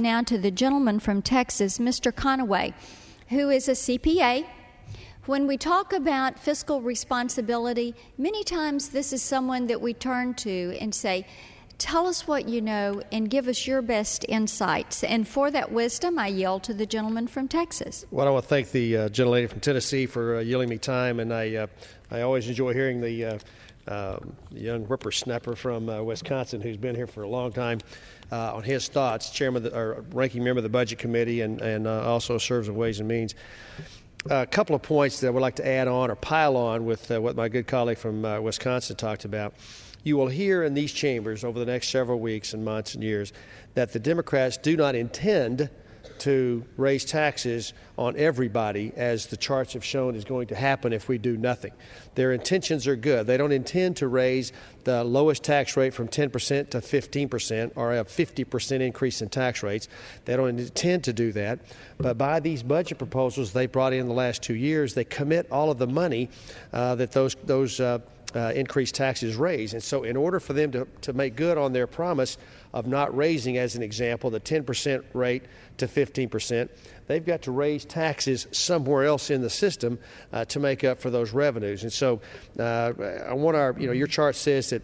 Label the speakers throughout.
Speaker 1: Now to the gentleman from Texas, Mr. Conaway, who is a CPA. When we talk about fiscal responsibility, many times this is someone that we turn to and say, tell us what you know and give us your best insights. And for that wisdom, I yield to the gentleman from Texas.
Speaker 2: Well, I want to thank the gentlelady from Tennessee for yielding me time, and I always enjoy hearing the young whippersnapper from Wisconsin who's been here for a long time on his thoughts, ranking member of the Budget Committee, and also serves in Ways and Means. A couple of points that I would like to add on or pile on with what my good colleague from Wisconsin talked about. You will hear in these chambers over the next several weeks and months and years that the Democrats do not intend to raise taxes on everybody, as the charts have shown is going to happen if we do nothing. Their intentions are good. They don't intend to raise the lowest tax rate from 10% to 15% or a 50% increase in tax rates. They don't intend to do that. But by these budget proposals they brought in the last 2 years, they commit all of the money that those increased taxes raise. And so in order for them to make good on their promise of not raising, as an example, the 10% rate to 15%, they've got to raise taxes somewhere else in the system to make up for those revenues. And so I want your chart says that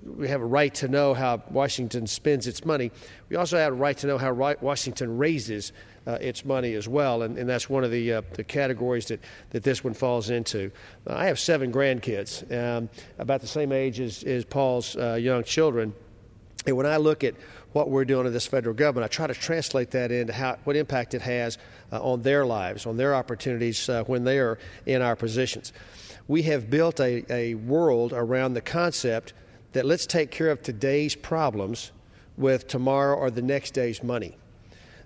Speaker 2: we have a right to know how Washington spends its money. We also have a right to know how Washington raises its money as well, and that's one of the categories that this one falls into. I have 7 grandkids, about the same age as Paul's young children, and when I look at what we're doing in this federal government, I try to translate that into what impact it has on their lives, on their opportunities when they are in our positions. We have built a world around the concept that let's take care of today's problems with tomorrow or the next day's money.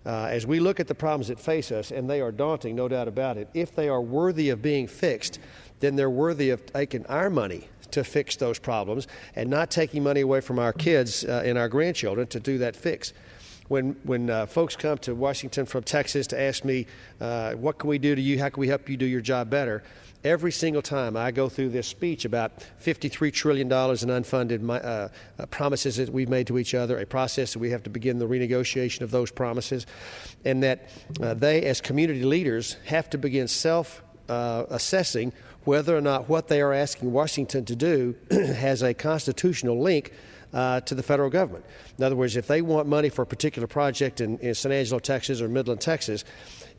Speaker 2: As we look at the problems that face us, and they are daunting, no doubt about it, if they are worthy of being fixed, then they're worthy of taking our money to fix those problems and not taking money away from our kids and our grandchildren to do that fix. When folks come to Washington from Texas to ask me, what can we do to you, how can we help you do your job better, every single time I go through this speech about $53 trillion in unfunded promises that we've made to each other, a process that we have to begin the renegotiation of those promises, and that they, as community leaders, have to begin self-assessing whether or not what they are asking Washington to do has a constitutional link to the federal government. In other words, if they want money for a particular project in San Angelo, Texas, or Midland, Texas,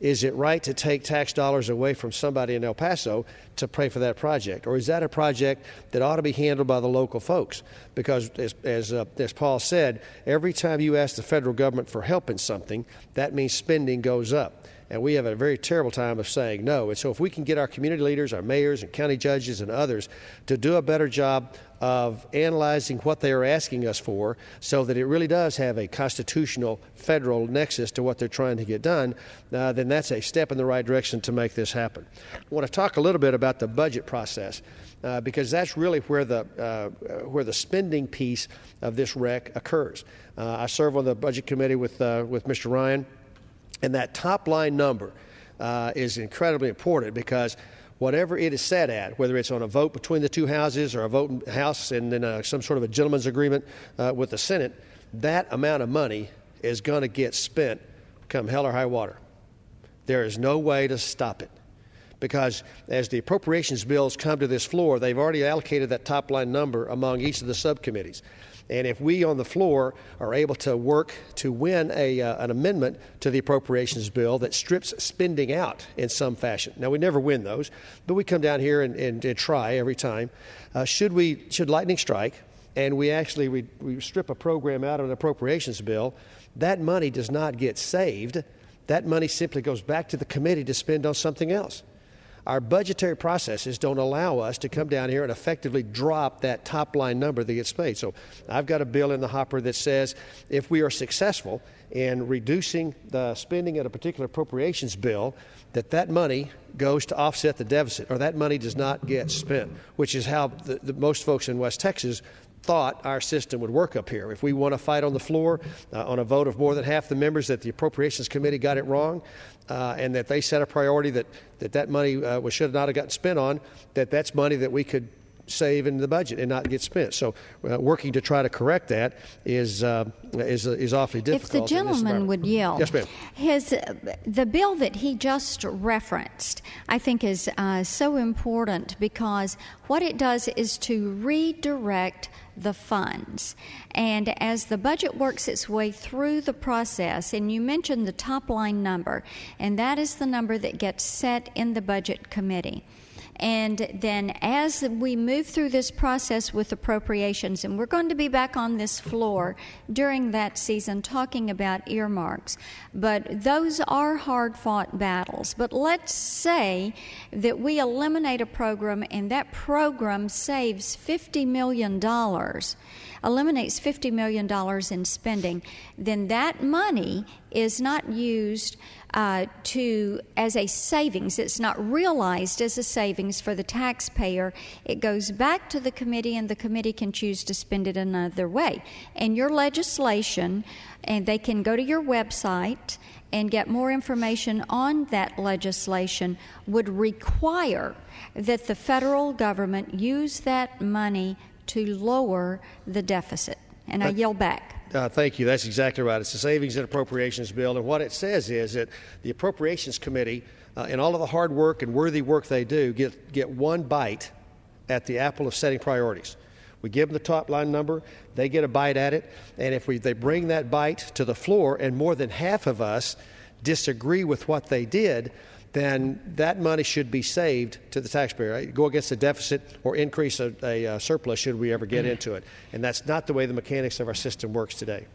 Speaker 2: is it right to take tax dollars away from somebody in El Paso to pay for that project? Or is that a project that ought to be handled by the local folks? Because as Paul said, every time you ask the federal government for help in something, that means spending goes up. And we have a very terrible time of saying no. And so if we can get our community leaders, our mayors and county judges and others to do a better job of analyzing what they are asking us for so that it really does have a constitutional federal nexus to what they're trying to get done, then that's a step in the right direction to make this happen. I want to talk a little bit about the budget process because that's really where the spending piece of this wreck occurs. I serve on the Budget Committee with Mr. Ryan. And that top-line number is incredibly important because whatever it is set at, whether it's on a vote between the two houses or a vote in the House and then some sort of a gentleman's agreement with the Senate, that amount of money is going to get spent come hell or high water. There is no way to stop it because as the appropriations bills come to this floor, they've already allocated that top-line number among each of the subcommittees. And if we on the floor are able to work to win an amendment to the appropriations bill that strips spending out in some fashion. Now, we never win those, but we come down here and try every time. Should lightning strike and we strip a program out of an appropriations bill, that money does not get saved. That money simply goes back to the committee to spend on something else. Our budgetary processes don't allow us to come down here and effectively drop that top-line number that gets paid. So I've got a bill in the hopper that says if we are successful in reducing the spending at a particular appropriations bill, that money goes to offset the deficit, or that money does not get spent, which is how the most folks in West Texas thought our system would work up here. If we want to fight on the floor on a vote of more than half the members that the Appropriations Committee got it wrong and that they set a priority that money should not have gotten spent on, that's money that we could save in the budget and not get spent. So working to try to correct that is awfully difficult.
Speaker 1: If the gentleman would yield.
Speaker 2: Yes, ma'am.
Speaker 1: The bill that he just referenced, I think, is so important because what it does is to redirect the funds. And as the budget works its way through the process, and you mentioned the top line number, and that is the number that gets set in the budget committee. And then as we move through this process with appropriations, and we're going to be back on this floor during that season talking about earmarks, but those are hard-fought battles. But let's say that we eliminate a program and that program saves $50 million, eliminates $50 million in spending, then that money is not used as a savings. It's not realized as a savings for the taxpayer. It goes back to the committee, and the committee can choose to spend it another way. And your legislation, and they can go to your website and get more information on that legislation, would require that the federal government use that money to lower the deficit. And I yield back.
Speaker 2: Thank you. That's exactly right. It's a Savings and Appropriations Bill, and what it says is that the Appropriations Committee and all of the hard work and worthy work they do get one bite at the apple of setting priorities. We give them the top line number, they get a bite at it, and if they bring that bite to the floor and more than half of us disagree with what they did, then that money should be saved to the taxpayer. Right? Go against a deficit or increase a surplus should we ever get into it. And that's not the way the mechanics of our system works today.